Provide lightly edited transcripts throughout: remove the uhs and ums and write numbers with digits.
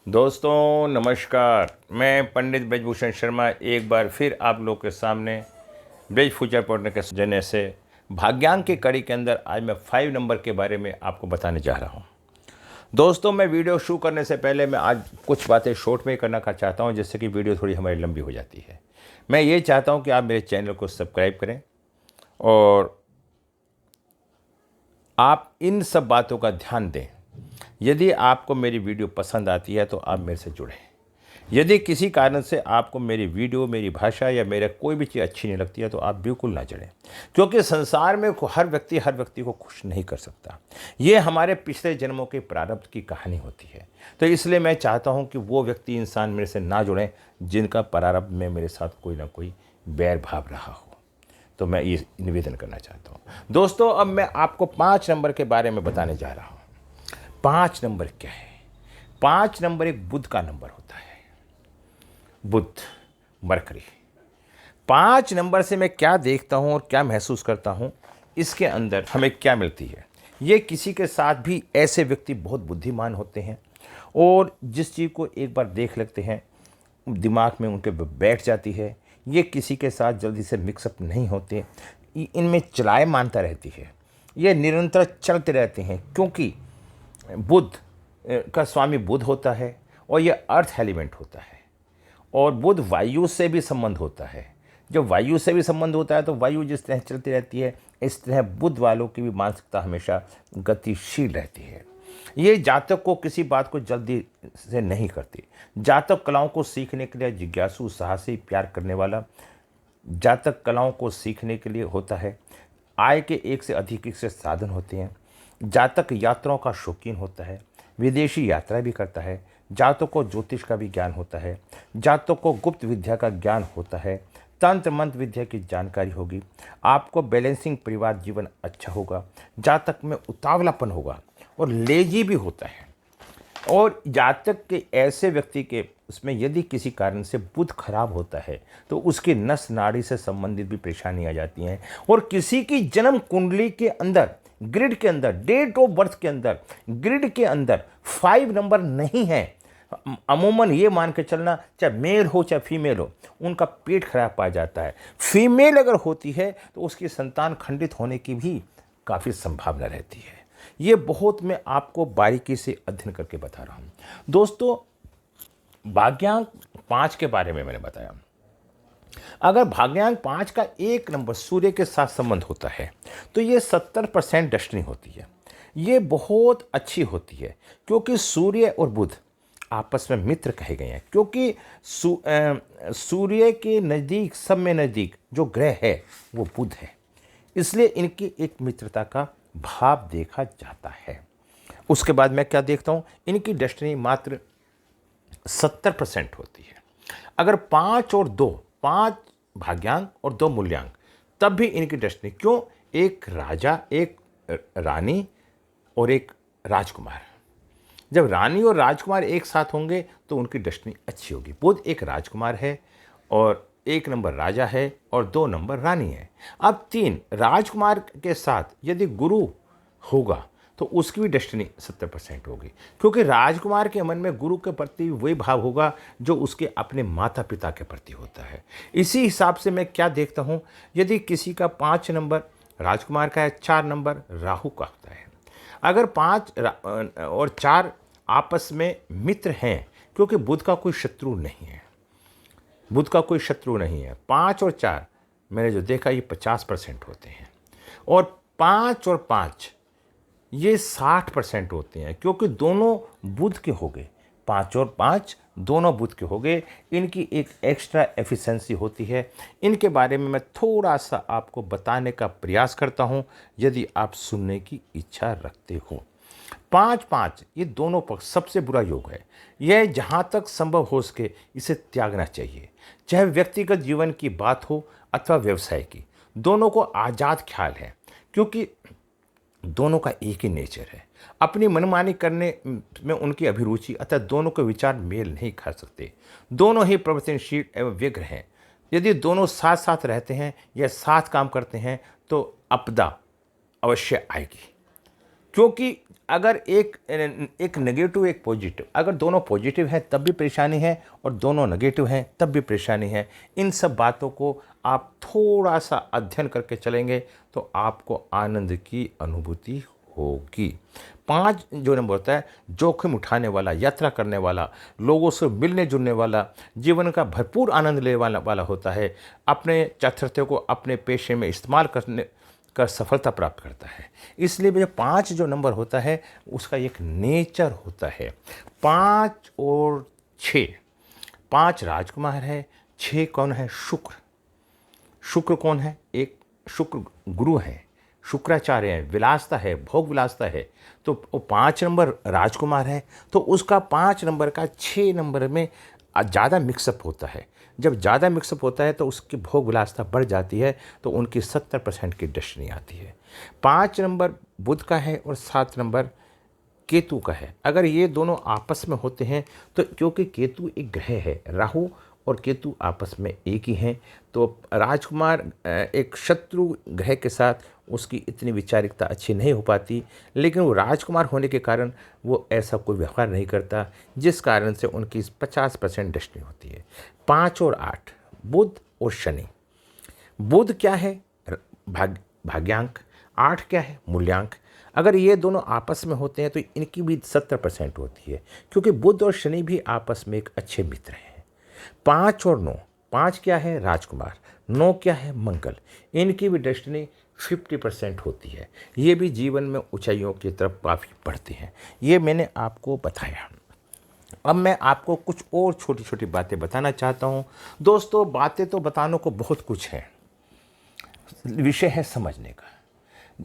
दोस्तों नमस्कार। मैं पंडित ब्रजभूषण शर्मा एक बार फिर आप लोग के सामने ब्रज फ्यूचर पढ़ने के जने से भाग्यांक की कड़ी के अंदर आज मैं 5 नंबर के बारे में आपको बताने जा रहा हूं। दोस्तों मैं वीडियो शुरू करने से पहले मैं आज कुछ बातें शॉर्ट में करना चाहता हूं, जिससे कि वीडियो थोड़ी हमारी लंबी हो जाती है। मैं ये चाहता हूं कि आप मेरे चैनल को सब्सक्राइब करें और आप इन सब बातों का ध्यान दें। यदि आपको मेरी वीडियो पसंद आती है तो आप मेरे से जुड़ें। यदि किसी कारण से आपको मेरी वीडियो, मेरी भाषा या मेरा कोई भी चीज़ अच्छी नहीं लगती है तो आप बिल्कुल ना जुड़ें, क्योंकि संसार में हर व्यक्ति को खुश नहीं कर सकता। ये हमारे पिछले जन्मों के प्रारब्ध की कहानी होती है। तो इसलिए मैं चाहता हूँ कि वो व्यक्ति, इंसान मेरे से ना जुड़ें जिनका प्रारब्ध में मेरे साथ कोई ना कोई बैर भाव रहा हो। तो मैं ये निवेदन करना चाहता हूँ। दोस्तों अब मैं आपको 5 नंबर के बारे में बताने जा रहा हूँ। 5 नंबर क्या है? 5 नंबर एक बुध का नंबर होता है। बुध, मरकरी। 5 नंबर से मैं क्या देखता हूँ और क्या महसूस करता हूँ, इसके अंदर हमें क्या मिलती है। ये किसी के साथ भी ऐसे व्यक्ति बहुत बुद्धिमान होते हैं और जिस चीज़ को एक बार देख लेते हैं दिमाग में उनके बैठ जाती है। ये किसी के साथ जल्दी से मिक्सअप नहीं होते, इनमें चलाए मानता रहती है। ये निरंतर चलते रहते हैं, क्योंकि बुध का स्वामी बुध होता है और यह अर्थ एलिमेंट होता है और बुध वायु से भी संबंध होता है। जब वायु से भी संबंध होता है तो वायु जिस तरह चलती रहती है, इस तरह बुध वालों की भी मानसिकता हमेशा गतिशील रहती है। ये जातक को किसी बात को जल्दी से नहीं करती। जातक कलाओं को सीखने के लिए जिज्ञासु, साहसी, प्यार करने वाला। जातक कलाओं को सीखने के लिए होता है। आय के एक से अधिक से साधन होते हैं। जातक यात्राओं का शौकीन होता है, विदेशी यात्रा भी करता है। जातक को ज्योतिष का भी ज्ञान होता है। जातक को गुप्त विद्या का ज्ञान होता है। तंत्र मंत्र विद्या की जानकारी होगी। आपको बैलेंसिंग परिवार जीवन अच्छा होगा। जातक में उतावलापन होगा और लेजी भी होता है। और जातक के ऐसे व्यक्ति के उसमें यदि किसी कारण से बुध खराब होता है तो उसकी नस नाड़ी से संबंधित भी परेशानी आ जाती हैं। और किसी की जन्म कुंडली के अंदर, ग्रिड के अंदर, डेट ऑफ बर्थ के अंदर, ग्रिड के अंदर 5 नंबर नहीं है, अमूमन ये मान के चलना, चाहे मेल हो चाहे फीमेल हो, उनका पेट खराब पाया जाता है। फीमेल अगर होती है तो उसकी संतान खंडित होने की भी काफ़ी संभावना रहती है। ये बहुत मैं आपको बारीकी से अध्ययन करके बता रहा हूँ। दोस्तों भाग्यांक 5 के बारे में मैंने बताया। अगर भाग्यांक 5 का 1 नंबर सूर्य के साथ संबंध होता है तो ये 70% डेस्टिनी होती है। ये बहुत अच्छी होती है, क्योंकि सूर्य और बुध आपस में मित्र कहे गए हैं। क्योंकि सूर्य के नज़दीक, सब में नज़दीक जो ग्रह है वो बुध है, इसलिए इनकी एक मित्रता का भाव देखा जाता है। उसके बाद मैं क्या देखता हूँ, इनकी डेस्टिनी मात्र 70% होती है। अगर 5 और 2, 5 भाग्यांक और 2 मूल्यांक, तब भी इनकी डेस्टिनी क्यों? एक राजा, एक रानी और एक राजकुमार। जब रानी और राजकुमार एक साथ होंगे तो उनकी डेस्टिनी अच्छी होगी। बुध एक राजकुमार है और 1 नंबर राजा है और 2 नंबर रानी है। अब 3 राजकुमार के साथ यदि गुरु होगा तो उसकी भी डेस्टिनी 70% होगी, क्योंकि राजकुमार के मन में गुरु के प्रति वही भाव होगा जो उसके अपने माता पिता के प्रति होता है। इसी हिसाब से मैं क्या देखता हूँ, यदि किसी का 5 नंबर राजकुमार का है, 4 नंबर राहु का होता है। अगर 5 और 4 आपस में मित्र हैं, क्योंकि बुध का कोई शत्रु नहीं है, बुध का कोई शत्रु नहीं है। 5 और 4 मैंने जो देखा ये 50% होते हैं और 5 और 5 ये 60% होते हैं, क्योंकि दोनों बुध के हो गए। 5 और 5 दोनों बुध के हो गए। इनकी एक एक्स्ट्रा एफिशिएंसी होती है। इनके बारे में मैं थोड़ा सा आपको बताने का प्रयास करता हूं, यदि आप सुनने की इच्छा रखते हो। 5-5 ये दोनों पक्ष सबसे बुरा योग है। यह जहाँ तक संभव हो सके इसे त्यागना चाहिए, चाहे व्यक्तिगत जीवन की बात हो अथवा व्यवसाय की। दोनों को आज़ाद ख्याल है, क्योंकि दोनों का एक ही नेचर है। अपनी मनमानी करने में उनकी अभिरुचि, अतः दोनों के विचार मेल नहीं खा सकते। दोनों ही प्रवचनशील एवं व्यग्र हैं। यदि दोनों साथ साथ रहते हैं या साथ काम करते हैं तो आपदा अवश्य आएगी। क्योंकि अगर एक नेगेटिव एक पॉजिटिव, अगर दोनों पॉजिटिव हैं तब भी परेशानी है और दोनों नेगेटिव हैं तब भी परेशानी है। इन सब बातों को आप थोड़ा सा अध्ययन करके चलेंगे तो आपको आनंद की अनुभूति होगी। 5 जो नंबर होता है, जोखिम उठाने वाला, यात्रा करने वाला, लोगों से मिलने जुलने वाला, जीवन का भरपूर आनंद लेने वाला होता है। अपने चातुर्य को अपने पेशे में इस्तेमाल करने कर सफलता प्राप्त करता है। इसलिए जो 5 जो नंबर होता है उसका एक नेचर होता है। 5 और 6, 5 राजकुमार है, 6 कौन है? शुक्र। शुक्र कौन है? एक शुक्र गुरु है, शुक्राचार्य है, विलासता है, भोग विलासता है। तो वो 5 नंबर राजकुमार है, तो उसका 5 नंबर का 6 नंबर में ज़्यादा मिक्सअप होता है। जब ज़्यादा मिक्सअप होता है तो उसकी भोग विलासता बढ़ जाती है, तो उनकी 70% की डेस्टिनी आती है। 5 नंबर बुध का है और 7 नंबर केतु का है। अगर ये दोनों आपस में होते हैं तो क्योंकि केतु एक ग्रह है, राहु और केतु आपस में एक ही हैं, तो राजकुमार एक शत्रु ग्रह के साथ उसकी इतनी विचारिकता अच्छी नहीं हो पाती, लेकिन वो राजकुमार होने के कारण वो ऐसा कोई व्यवहार नहीं करता, जिस कारण से उनकी 50% डेस्टिनी होती है। 5 और 8 बुध और शनि। बुध क्या है? भाग्यांक। 8 क्या है? मूल्यांक। अगर ये दोनों आपस में होते हैं तो इनकी भी 70% होती है, क्योंकि बुध और शनि भी आपस में एक अच्छे मित्र हैं। 5 और 9, 5 क्या है? राजकुमार, 9 क्या है? मंगल। इनकी भी डेस्टिनी 50% होती है। ये भी जीवन में ऊंचाइयों की तरफ काफ़ी बढ़ते हैं। ये मैंने आपको बताया। अब मैं आपको कुछ और छोटी छोटी बातें बताना चाहता हूँ। दोस्तों, बातें तो बताने को बहुत कुछ है, विषय है समझने का।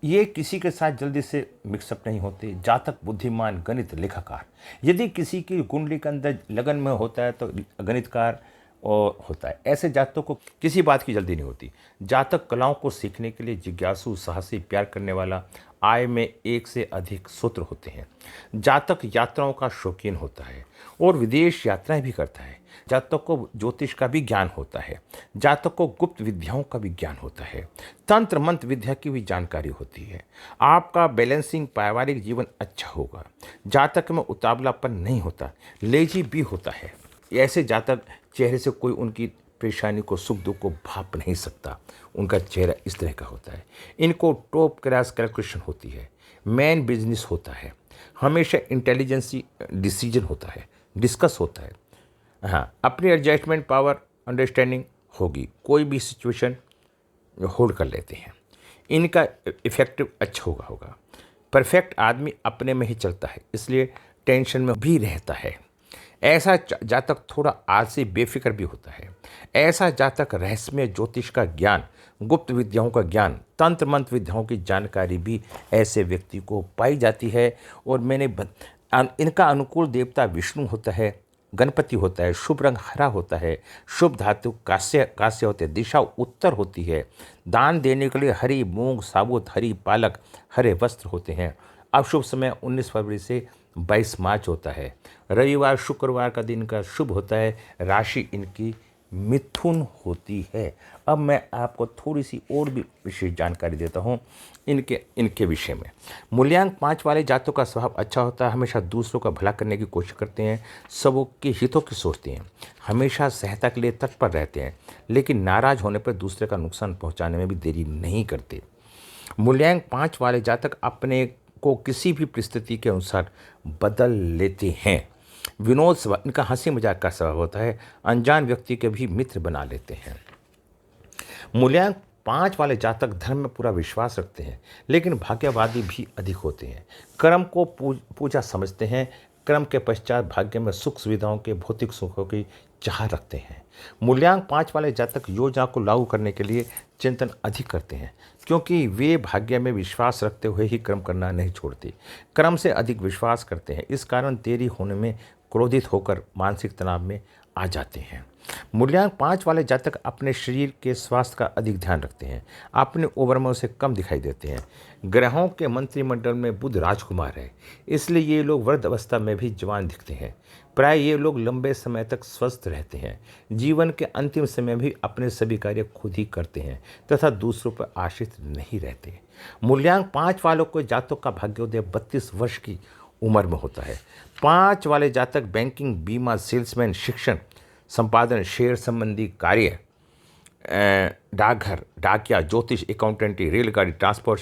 ये किसी के साथ जल्दी से मिक्सअप नहीं होते। जातक बुद्धिमान, गणित लेखाकार। यदि किसी की कुंडली के अंदर लगन में होता है तो गणितकार और होता है। ऐसे जातकों को किसी बात की जल्दी नहीं होती। जातक कलाओं को सीखने के लिए जिज्ञासु, साहसी, प्यार करने वाला, आय में एक से अधिक सूत्र होते हैं। जातक यात्राओं का शौकीन होता है और विदेश यात्राएं भी करता है। जातक को ज्योतिष का भी ज्ञान होता है। जातक को गुप्त विद्याओं का भी ज्ञान होता है। तंत्र मंत्र विद्या की भी जानकारी होती है। आपका बैलेंसिंग पारिवारिक जीवन अच्छा होगा। जातक में उतावलापन नहीं होता, लेजी भी होता है। ऐसे जातक चेहरे से कोई उनकी परेशानी को, सुख दुख को भाप नहीं सकता। उनका चेहरा इस तरह का होता है। इनको टॉप क्लास कैलकुलेशन होती है, मैन बिजनेस होता है, हमेशा इंटेलिजेंसी डिसीजन होता है, डिस्कस होता है। हाँ, अपनी एडजस्टमेंट पावर, अंडरस्टैंडिंग होगी, कोई भी सिचुएशन होल्ड कर लेते हैं। इनका इफेक्टिव अच्छा होगा। परफेक्ट आदमी अपने में ही चलता है, इसलिए टेंशन में भी रहता है। ऐसा जातक थोड़ा आलसी, बेफिक्र भी होता है। ऐसा जातक रहस्यमय ज्योतिष का ज्ञान, गुप्त विद्याओं का ज्ञान, तंत्र मंत्र विद्याओं की जानकारी भी ऐसे व्यक्ति को पाई जाती है। और इनका अनुकूल देवता विष्णु होता है, गणपति होता है, शुभ रंग हरा होता है, शुभ धातु कांस्य होते हैं, दिशा उत्तर होती है। दान देने के लिए हरी मूंग, साबुत हरी पालक, हरे वस्त्र होते हैं। अब शुभ समय 19 फरवरी से 22 मार्च होता है। रविवार, शुक्रवार का दिन का शुभ होता है। राशि इनकी मिथुन होती है। अब मैं आपको थोड़ी सी और भी विशेष जानकारी देता हूँ इनके विषय में। मूल्यांक 5 वाले जातकों का स्वभाव अच्छा होता है। हमेशा दूसरों का भला करने की कोशिश करते हैं, सबों के हितों की सोचते हैं, हमेशा सहायता के लिए तत्पर रहते हैं, लेकिन नाराज होने पर दूसरे का नुकसान पहुँचाने में भी देरी नहीं करते। मूल्यांक 5 वाले जातक अपने को किसी भी परिस्थिति के अनुसार बदल लेते हैं। विनोद स्वभाव, इनका हंसी मजाक का स्वभाव होता है। अनजान व्यक्ति के भी मित्र बना लेते हैं। मूल्यांक 5 वाले जातक धर्म में पूरा विश्वास रखते हैं, लेकिन भाग्यवादी भी अधिक होते हैं। कर्म को पूजा समझते हैं। कर्म के पश्चात भाग्य में सुख सुविधाओं के, भौतिक सुखों की चाह रखते हैं। मूल्यांक 5 वाले जातक योजना को लागू करने के लिए चिंतन अधिक करते हैं, क्योंकि वे भाग्य में विश्वास रखते हुए ही कर्म करना नहीं छोड़ते। कर्म से अधिक विश्वास करते हैं, इस कारण देरी होने में क्रोधित होकर मानसिक तनाव में आ जाते हैं। मूल्यांक 5 वाले जातक अपने शरीर के स्वास्थ्य का अधिक ध्यान रखते हैं, अपने उम्र से कम दिखाई देते हैं। ग्रहों के मंत्रिमंडल में बुध राजकुमार है, इसलिए ये लोग वृद्ध अवस्था में भी जवान दिखते हैं। प्राय ये लोग लंबे समय तक स्वस्थ रहते हैं, जीवन के अंतिम समय भी अपने सभी कार्य खुद ही करते हैं तथा दूसरों पर आश्रित नहीं रहते। मूल्यांक 5 वालों को जातक का भाग्योदय 32 वर्ष की उम्र में होता है। 5 वाले जातक बैंकिंग, बीमा, सेल्समैन, शिक्षण, संपादन, शेयर संबंधी कार्य, डाकघर, डाकिया, ज्योतिष, अकाउंटेंटी, रेलगाड़ी, ट्रांसपोर्ट,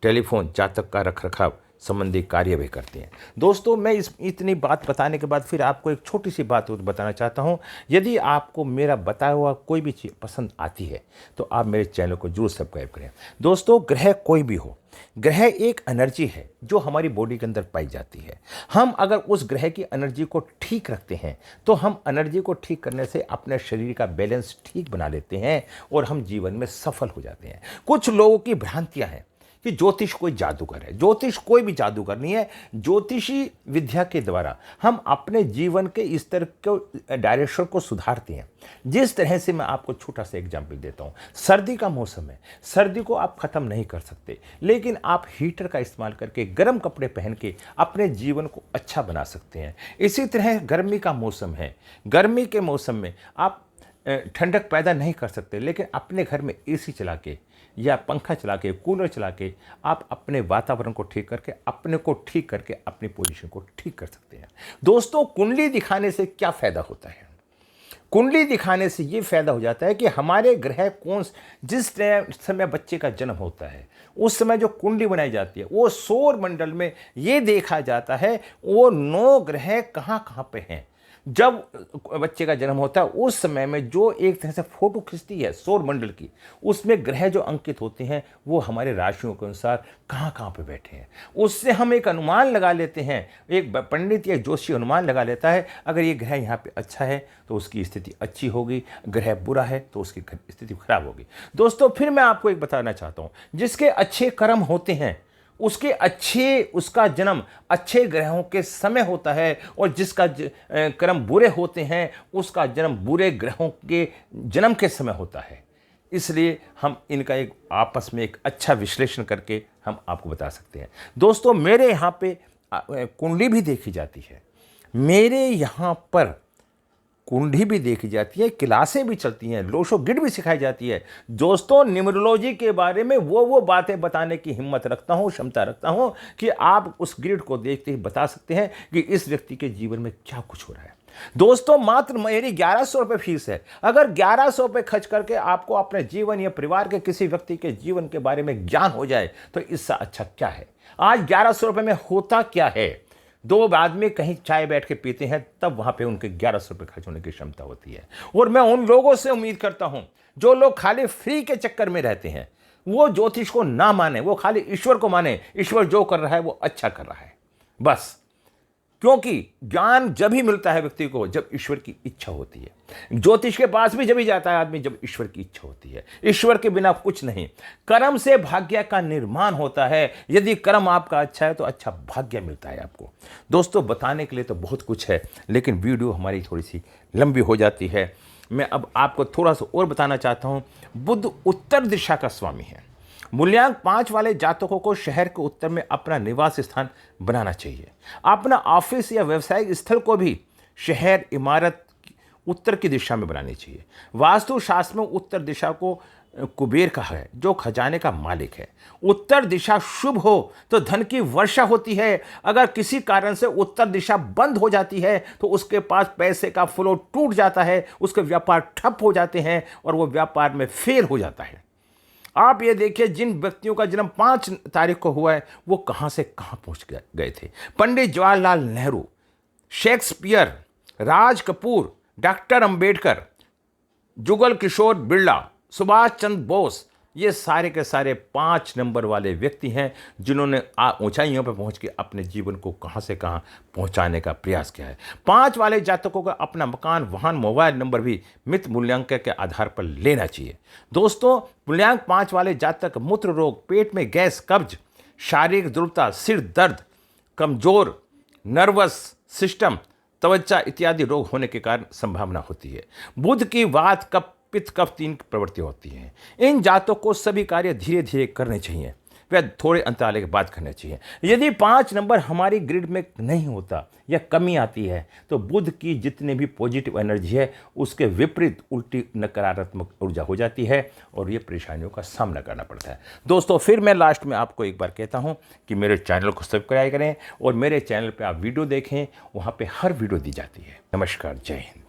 टेलीफोन, जातक का रखरखाव संबंधी कार्य भी करते हैं। दोस्तों, मैं इतनी बात बताने के बाद फिर आपको एक छोटी सी बात बताना चाहता हूं। यदि आपको मेरा बताया हुआ कोई भी चीज़ पसंद आती है तो आप मेरे चैनल को जरूर सब्सक्राइब करें। दोस्तों, ग्रह कोई भी हो, ग्रह एक एनर्जी है जो हमारी बॉडी के अंदर पाई जाती है। हम अगर उस ग्रह की एनर्जी को ठीक रखते हैं तो हम एनर्जी को ठीक करने से अपने शरीर का बैलेंस ठीक बना लेते हैं और हम जीवन में सफल हो जाते हैं। कुछ लोगों की भ्रांतियां हैं कि ज्योतिष कोई जादूगर है। ज्योतिष कोई भी जादूगर नहीं है। ज्योतिषी विद्या के द्वारा हम अपने जीवन के स्तर को, डायरेक्शन को सुधारते हैं। जिस तरह से मैं आपको छोटा सा एग्जाम्पल देता हूँ। सर्दी का मौसम है, सर्दी को आप ख़त्म नहीं कर सकते, लेकिन आप हीटर का इस्तेमाल करके, गर्म कपड़े पहन के अपने जीवन को अच्छा बना सकते हैं। इसी तरह गर्मी का मौसम है, गर्मी के मौसम में आप ठंडक पैदा नहीं कर सकते, लेकिन अपने घर में एसी चला के या पंखा चला के, कूलर चला के आप अपने वातावरण को ठीक करके, अपने को ठीक करके अपनी पोजीशन को ठीक कर सकते हैं। दोस्तों, कुंडली दिखाने से क्या फ़ायदा होता है? कुंडली दिखाने से ये फ़ायदा हो जाता है कि हमारे ग्रह कौन, जिस समय बच्चे का जन्म होता है उस समय जो कुंडली बनाई जाती है, वो सौर मंडल में ये देखा जाता है वो 9 ग्रह कहाँ कहाँ पे हैं। जब बच्चे का जन्म होता है उस समय में जो एक तरह से फोटो खिंचती है सौर मंडल की, उसमें ग्रह जो अंकित होते हैं वो हमारे राशियों के अनुसार कहाँ कहाँ पे बैठे हैं। उससे हम एक अनुमान लगा लेते हैं, एक पंडित या जोशी अनुमान लगा लेता है, अगर ये ग्रह यहाँ पे अच्छा है तो उसकी स्थिति अच्छी होगी, ग्रह बुरा है तो उसकी स्थिति खराब होगी। दोस्तों, फिर मैं आपको एक बताना चाहता हूँ, जिसके अच्छे कर्म होते हैं उसका जन्म अच्छे ग्रहों के समय होता है, और जिसका कर्म बुरे होते हैं उसका जन्म बुरे ग्रहों के जन्म के समय होता है। इसलिए हम इनका एक आपस में एक अच्छा विश्लेषण करके हम आपको बता सकते हैं। दोस्तों, मेरे यहाँ पे कुंडली भी देखी जाती है, मेरे यहाँ पर कुंडली भी देखी जाती है, क्लासें भी चलती हैं, लोशो गिड भी सिखाई जाती है। दोस्तों, न्यूमरोलॉजी के बारे में वो बातें बताने की हिम्मत रखता हूँ, क्षमता रखता हूँ कि आप उस ग्रिड को देखते ही बता सकते हैं कि इस व्यक्ति के जीवन में क्या कुछ हो रहा है। दोस्तों, मात्र मेरी 1100 रुपये फीस है। अगर 1100 रुपये खर्च करके आपको अपने जीवन या परिवार के किसी व्यक्ति के जीवन के बारे में ज्ञान हो जाए तो इससे अच्छा क्या है। आज 1100 रुपये में होता क्या है, 2 आदमी कहीं चाय बैठ के पीते हैं तब वहां पे उनके 1100 रुपये खर्च होने की क्षमता होती है। और मैं उन लोगों से उम्मीद करता हूं जो लोग खाली फ्री के चक्कर में रहते हैं, वो ज्योतिष को ना माने, वो खाली ईश्वर को माने, ईश्वर जो कर रहा है वो अच्छा कर रहा है बस। क्योंकि ज्ञान जब ही मिलता है व्यक्ति को जब ईश्वर की इच्छा होती है। ज्योतिष के पास भी जब ही जाता है आदमी जब ईश्वर की इच्छा होती है। ईश्वर के बिना कुछ नहीं। कर्म से भाग्य का निर्माण होता है। यदि कर्म आपका अच्छा है तो अच्छा भाग्य मिलता है आपको। दोस्तों, बताने के लिए तो बहुत कुछ है, लेकिन वीडियो हमारी थोड़ी सी लंबी हो जाती है। मैं अब आपको थोड़ा सा और बताना चाहता हूँ। बुध उत्तर दिशा का स्वामी है। मूल्यांक 5 वाले जातकों को शहर के उत्तर में अपना निवास स्थान बनाना चाहिए। अपना ऑफिस या व्यवसायिक स्थल को भी शहर, इमारत उत्तर की दिशा में बनानी चाहिए। वास्तु शास्त्र में उत्तर दिशा को कुबेर का है, जो खजाने का मालिक है। उत्तर दिशा शुभ हो तो धन की वर्षा होती है। अगर किसी कारण से उत्तर दिशा बंद हो जाती है तो उसके पास पैसे का फ्लो टूट जाता है, उसके व्यापार ठप हो जाते हैं और वो व्यापार में फेल हो जाता है। आप ये देखिए, जिन व्यक्तियों का जन्म 5 तारीख को हुआ है वो कहां से कहां पहुंच गए थे। पंडित जवाहरलाल नेहरू, शेक्सपियर, राज कपूर, डॉक्टर अंबेडकर, जुगल किशोर बिरला, सुभाष चंद्र बोस, ये सारे के सारे 5 नंबर वाले व्यक्ति हैं जिन्होंने ऊंचाइयों पर पहुंच के अपने जीवन को कहां से कहां पहुंचाने का प्रयास किया है। 5 वाले जातकों का अपना मकान, वाहन, मोबाइल नंबर भी मित मूल्यांकन के आधार पर लेना चाहिए। दोस्तों, मूल्यांक 5 वाले जातक मूत्र रोग, पेट में गैस, कब्ज, शारीरिक दुर्बलता, सिर दर्द, कमजोर नर्वस सिस्टम, त्वचा इत्यादि रोग होने के कारण संभावना होती है। बुध की वात, कफ, पित्त, कफ 3 प्रवृत्ति होती हैं। इन जातकों को सभी कार्य धीरे धीरे करने चाहिए। वह थोड़े अंतराल के बाद करना चाहिए। यदि 5 नंबर हमारी ग्रिड में नहीं होता या कमी आती है तो बुध की जितनी भी पॉजिटिव एनर्जी है उसके विपरीत उल्टी नकारात्मक ऊर्जा हो जाती है और ये परेशानियों का सामना करना पड़ता है। दोस्तों फिर मैं लास्ट में आपको एक बार कहता हूँ कि मेरे चैनल को सब्सक्राइब करें और मेरे चैनल पर आप वीडियो देखें, वहाँ पर हर वीडियो दी जाती है। नमस्कार, जय हिंद।